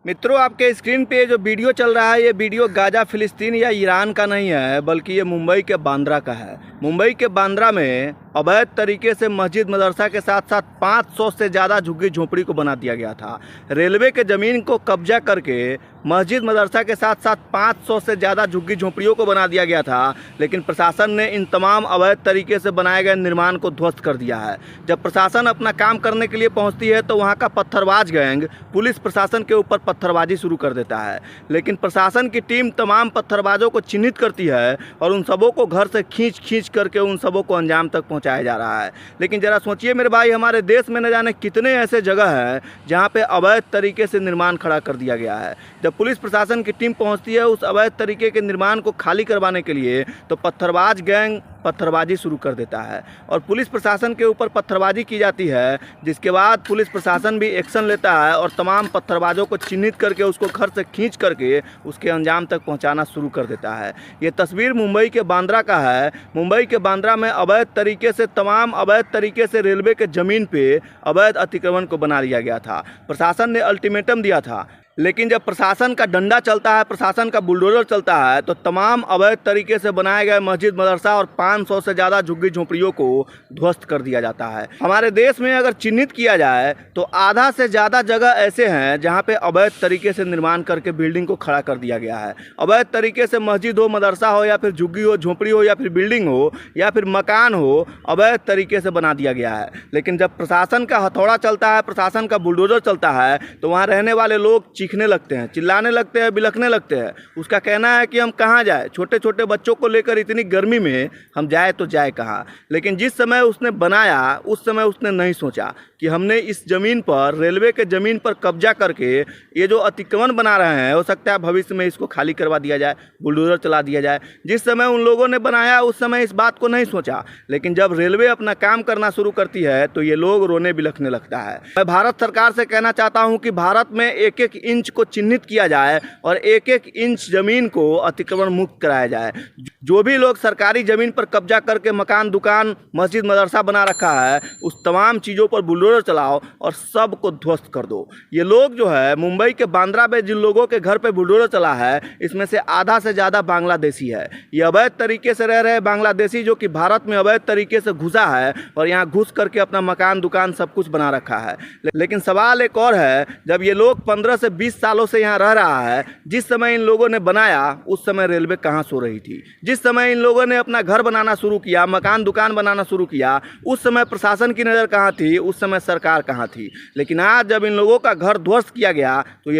मित्रों, आपके स्क्रीन पे जो वीडियो चल रहा है, ये वीडियो गाजा फिलिस्तीन या ईरान का नहीं है, बल्कि ये मुंबई के बांद्रा का है। मुंबई के बांद्रा में अवैध तरीके से मस्जिद मदरसा के साथ साथ 500 से ज़्यादा झुग्गी झोंपड़ी को बना दिया गया था। रेलवे के ज़मीन को कब्जा करके मस्जिद मदरसा के साथ साथ 500 से ज़्यादा झुग्गी झोंपड़ियों को बना दिया गया था, लेकिन प्रशासन ने इन तमाम अवैध तरीके से बनाए गए निर्माण को ध्वस्त कर दिया है। जब प्रशासन अपना काम करने के लिए पहुंचती है तो वहां का पत्थरबाज गैंग पुलिस प्रशासन के ऊपर पत्थरबाजी शुरू कर देता है, लेकिन प्रशासन की टीम तमाम पत्थरबाजों को चिन्हित करती है और उन सबों को घर से खींच करके उन सबों को अंजाम तक पहुंचाया जा रहा है। लेकिन ज़रा सोचिए मेरे भाई, हमारे देश में न जाने कितने ऐसे जगह हैं जहां पे अवैध तरीके से निर्माण खड़ा कर दिया गया है। जब पुलिस प्रशासन की टीम पहुंचती है उस अवैध तरीके के निर्माण को खाली करवाने के लिए, तो पत्थरबाज गैंग पत्थरबाजी शुरू कर देता है और पुलिस प्रशासन के ऊपर पत्थरबाजी की जाती है, जिसके बाद पुलिस प्रशासन भी एक्शन लेता है और तमाम पत्थरबाजों को चिन्हित करके उसको घर से खींच करके उसके अंजाम तक पहुंचाना शुरू कर देता है। ये तस्वीर मुंबई के बांद्रा का है। मुंबई के बांद्रा में अवैध तरीके से रेलवे के ज़मीन पे अवैध अतिक्रमण को बना लिया गया था। प्रशासन ने अल्टीमेटम दिया था, लेकिन जब प्रशासन का डंडा चलता है, प्रशासन का बुलडोजर चलता है, तो तमाम अवैध तरीके से बनाए गए मस्जिद मदरसा और 500 से ज़्यादा झुग्गी झोंपड़ियों को ध्वस्त कर दिया जाता है। हमारे देश में अगर चिन्हित किया जाए तो आधा से ज़्यादा जगह ऐसे हैं जहां पे अवैध तरीके से निर्माण करके बिल्डिंग को खड़ा कर दिया गया है। अवैध तरीके से मस्जिद हो, मदरसा हो, या फिर झुग्गी हो, झोंपड़ी हो, या फिर बिल्डिंग हो, या फिर मकान हो, अवैध तरीके से बना दिया गया है। लेकिन जब प्रशासन का हथौड़ा चलता है, प्रशासन का बुलडोजर चलता है, तो वहाँ रहने वाले लोग चीखने लगते हैं, चिल्लाने लगते हैं, बिलखने लगते हैं। उसका कहना है कि हम कहाँ जाए, छोटे छोटे बच्चों को लेकर इतनी गर्मी में हम जाए तो जाए कहाँ। लेकिन जिस समय उसने बनाया उस समय उसने नहीं सोचा कि हमने इस ज़मीन पर, रेलवे के ज़मीन पर कब्जा करके ये जो अतिक्रमण बना रहे हैं, हो सकता है भविष्य में इसको खाली करवा दिया जाए, बुलडोजर चला दिया जाए। जिस समय उन लोगों ने बनाया उस समय इस बात को नहीं सोचा, लेकिन जब रेलवे अपना काम करना शुरू करती है तो ये लोग रोने बिलखने लगता है। मैं भारत सरकार से कहना चाहता हूँ कि भारत में एक एक इंच को चिन्हित किया जाए और एक एक इंच ज़मीन को अतिक्रमण मुक्त कराया जाए। जो भी लोग सरकारी ज़मीन पर कब्जा करके मकान, दुकान, मस्जिद, मदरसा बना रखा है, उस तमाम चीज़ों पर बुलडोजर चलाओ और सब को ध्वस्त कर दो। ये लोग जो है मुंबई के बांद्रा में जिन लोगों के घर पे बुलडोजर चला है, इसमें से आधा से ज़्यादा बांग्लादेशी है। ये अवैध तरीके से रह रहे बांग्लादेशी जो कि भारत में अवैध तरीके से घुसा है और यहाँ घुस करके अपना मकान, दुकान सब कुछ बना रखा है। लेकिन सवाल एक और है, जब ये लोग 15 से 20 सालों से यहाँ रह रहा है, जिस समय इन लोगों ने बनाया उस समय रेलवे कहाँ सो रही थी? जिस समय इन लोगों ने अपना घर बनाना शुरू किया, मकान, दुकान बनाना शुरू किया, उस समय प्रशासन की नज़र कहाँ थी? उस समय सरकार कहाँ थी? लेकिन आज जब इन लोगों का घर ध्वस्त किया गया तो ये